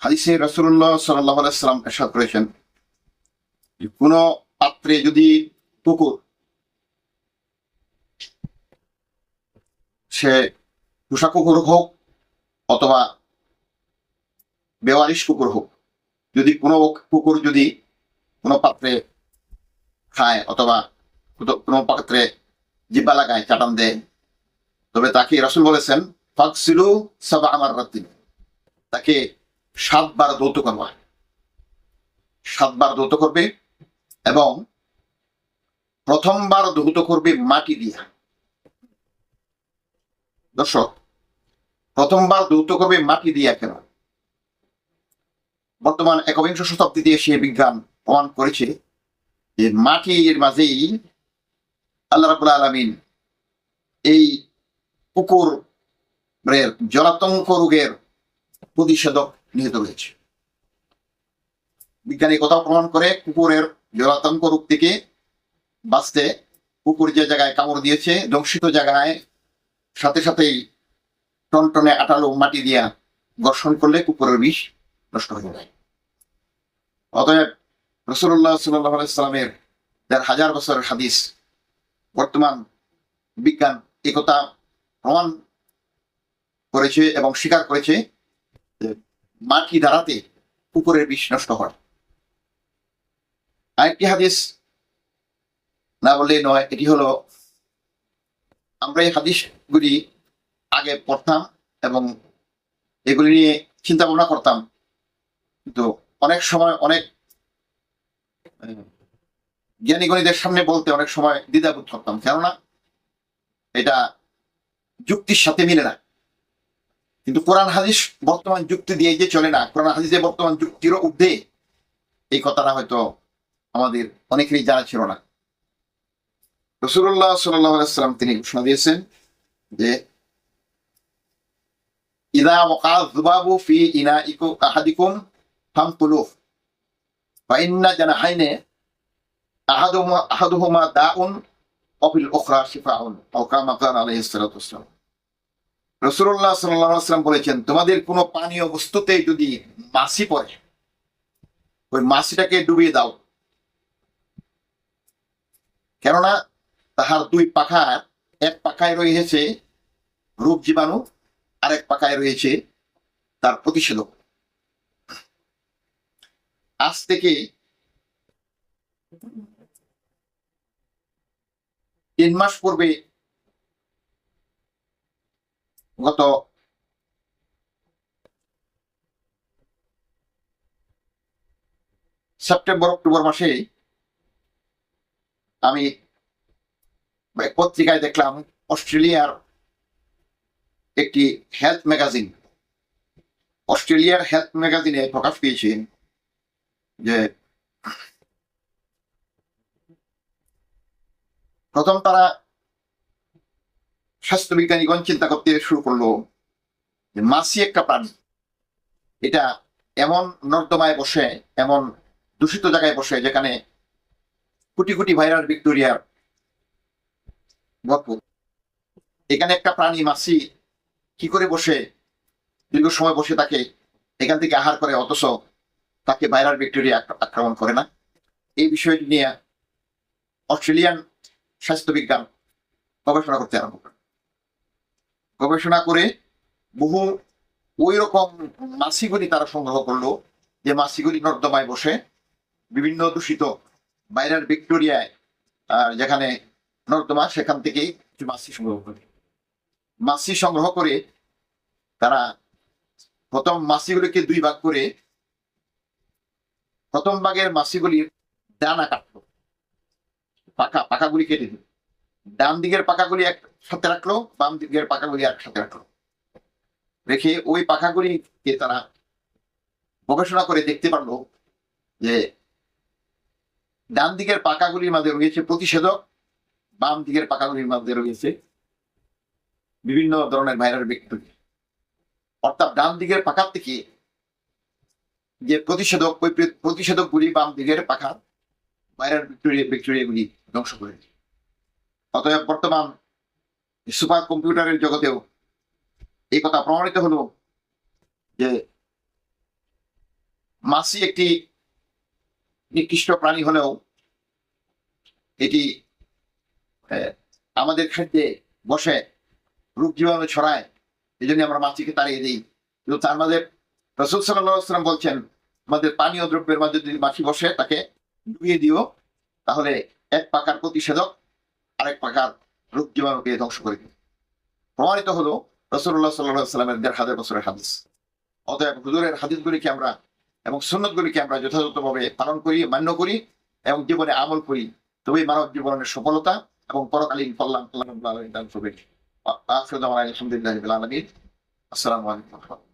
হাদিসে রাসূলুল্লাহ সাল্লাল্লাহু আলাইহি ওয়াসাল্লাম ইরশাদ করেছেন, কোন পাত্রে যদি কুকুর, সে পোষা কুকুর হোক অথবা বেওয়ারিশ কুকুর হোক, যদি কোনো কুকুর যদি কোনো পাত্রে খায় অথবা কোনো পাত্রে জিহ্বা লাগায়, চাটান দেয়, তবে তাকে রাসূল বলেছেন ফাগসিলু সাবআ মাররাতিন, তাকে 7 বার ধৌত করবা, 7 বার ধৌত করবে এবং প্রথমবার ধৌত করবে মাটি দিয়া। দর্শক, প্রথমবার ধৌত করবে মাটি দিয়া কেন? বর্তমান একবিংশ শতাব্দীতে সে বিজ্ঞান প্রমাণ করেছে যে মাটির মাঝেই আল্লাহ রাব্বুল আলামিন এই কুকুরের জলাতঙ্ক রোগের প্রতিষেধক নিহিত রয়েছে। বিজ্ঞানী কথাও প্রমাণ করে কুকুরের জলাতঙ্ক রোগ থেকে বাঁচতে কুকুর যে জায়গায় কামড় দিয়েছে, দংশিত জায়গায় সাথে সাথেই টনটনে আটালো মাটি দিয়া ঘর্ষণ করলে কুকুরের বিষ নষ্ট হয়ে যায়। অতএব রাসূলুল্লাহ সাল্লাল্লাহু আলাইহি ওয়াসাল্লামের ১,৫০০ বছরের হাদিস, বর্তমান বিজ্ঞান একথা প্রমাণ করেছে এবং স্বীকার করেছে যে মাটি দ্বারাতে কুকুরের বিষ নষ্ট হয়। আরেকটি হাদিস না বললেই নয়, এটি হলো, আমরা এই হাদিসগুলি আগে পড়তাম এবং এগুলি নিয়ে চিন্তা ভাবনা করতাম, কিন্তু অনেক সময় অনেক জ্ঞানীগণীদের সামনে বলতে অনেক সময় দ্বিধাবোধ করতাম, কেননা এটা যুক্তির সাথে মিলে না। কিন্তু কোরআন হাদিস বর্তমান যুক্তি দিয়ে যে চলে না, কোরআন হাদিসে বর্তমান যুক্তিরও ঊর্ধ্বে, এই কথাটা হয়তো আমাদের অনেকেরই জানা ছিল না। রাসূলুল্লাহ সাল্লাল্লাহু আলাইহি ওয়াসাল্লাম তিনি ঘোষণা দিয়েছেন যে ইযা ওয়াকা যুবাবু ফি ইনাইকুম আহাদিকুম ফামকুলু ফা ইন্না জানাহাইনে আহাদুহুমা দাউন ওয়া ফিল উখরা শিফাউন আও কামা ক্বালা আলাইহিস সালাতু ওয়াসসালাম। রাসূলুল্লাহ সাল্লাল্লাহু আলাইহি ওয়াসাল্লাম বলেছেন, তোমাদের কোনো পানীয় বস্তুতে যদি মাছি পড়ে, ওই মাছিটাকে ডুবিয়ে দাও, কেননা তাহার 2 পাখা, এক পাখায় রয়েছে রোগ জীবাণু, আরেক পাখায় রয়েছে তার প্রতিষেধক। আজ থেকে 3 মাস পূর্বে, গত সেপ্টেম্বর অক্টোবর মাসে আমি পত্রিকায় দেখলাম, অস্ট্রেলিয়ার একটি হেলথ ম্যাগাজিন, অস্ট্রেলিয়ার হেলথ ম্যাগাজিনে প্রকাশ পেয়েছে যে প্রথম তারা স্বাস্থ্যবিজ্ঞানীগণ চিন্তা করতে শুরু করলো যে মাছি একটা প্রাণী, এটা এমন নর্দমায় বসে, এমন দূষিত জায়গায় বসে যেখানে কোটি কোটি ভাইরাস ব্যাকটেরিয়ার ভরপুর। এখানে একটা প্রাণী মাছি কি করে বসে, দীর্ঘ সময় বসে থাকে, এখান থেকে আহার করে, অথচ তাকে ভাইরাস ব্যাকটেরিয়া আক্রমণ করে না? এই বিষয়টি নিয়ে অস্ট্রেলিয়ান স্বাস্থ্যবিজ্ঞান গবেষণা করতে আরম্ভ করে। গবেষণা করে বহু ওই রকম মাছিগুলি তারা সংগ্রহ করলো, যে মাছিগুলি নর্দমায় বসে বিভিন্ন দূষিত ভাইরাস ব্যাকটেরিয়ায়, যেখানে নর্দমা, সেখান থেকে মাছি সংগ্রহ করে। মাছি সংগ্রহ করে তারা প্রথম মাছিগুলিকে 2 ভাগ করে, প্রথম ভাগের মাছিগুলির ডানা কাটলো, পাখাগুলি কেটে দিল, ডান দিকের পাখাগুলি একসাথে রাখলো, বাম দিকের পাখাগুলি একসাথে রাখলো, রেখে ওই পাখাগুলিকে তারা গবেষণা করে দেখতে পারলো যে ডান দিকের পাখাগুলির মধ্যে রয়েছে প্রতিষেধক, বাম দিকের পাখাগুলির মধ্যে রয়েছে বিভিন্ন ধরনের ভাইরাস ব্যাকটেরিয়া। অর্থাৎ ডান দিকের পাখার থেকে যে প্রতিষেধক, ওই প্রতিষেধকগুলি বাম দিকের পাখার ভাইরাস ব্যাকটেরিয়াগুলি ধ্বংস করে। অতএব বর্তমান সুপার কম্পিউটারের জগতেও এই কথা প্রমাণিত হলো যে মাছি একটি নিকৃষ্ট প্রাণী হলেও এটি আমাদের খাদ্যে বসে রোগ জীবাণু ছড়ায়, এই জন্য আমরা মাছিকে তাড়িয়ে দিই। কিন্তু তার মাঝে রাসূল সাল্লাল্লাহু আলাইহি ওয়াসাল্লাম বলছেন, আমাদের পানীয় দ্রব্যের মাঝে যদি মাছি বসে তাকে ডুবিয়ে দিও, তাহলে এক পাকার প্রতিষেধক আরেক পাকার রোগ জীবাণুকে ধ্বংস করে দিবে। প্রমাণিত হলো রাসূলুল্লাহ সাল্লাল্লাহু আলাইহি ওয়াসাল্লামের ১,৫০০ বছরের হাদিস। অতএব হুজুরের হাদিসগুলিকে আমরা এবং সুন্নতগুলিকে আমরা যথাযথভাবে পালন করি, মান্য করি এবং জীবনে আমল করি, তবেই মানব জীবনের সফলতা এবং পরকালীন কল্যাণ আল্লাহ রাব্বুল আলামিন দান করবেন। আখিরু দাওয়ানা আলহামদুলিল্লাহি রাব্বিল আলামিন। আসসালামু আলাইকুম।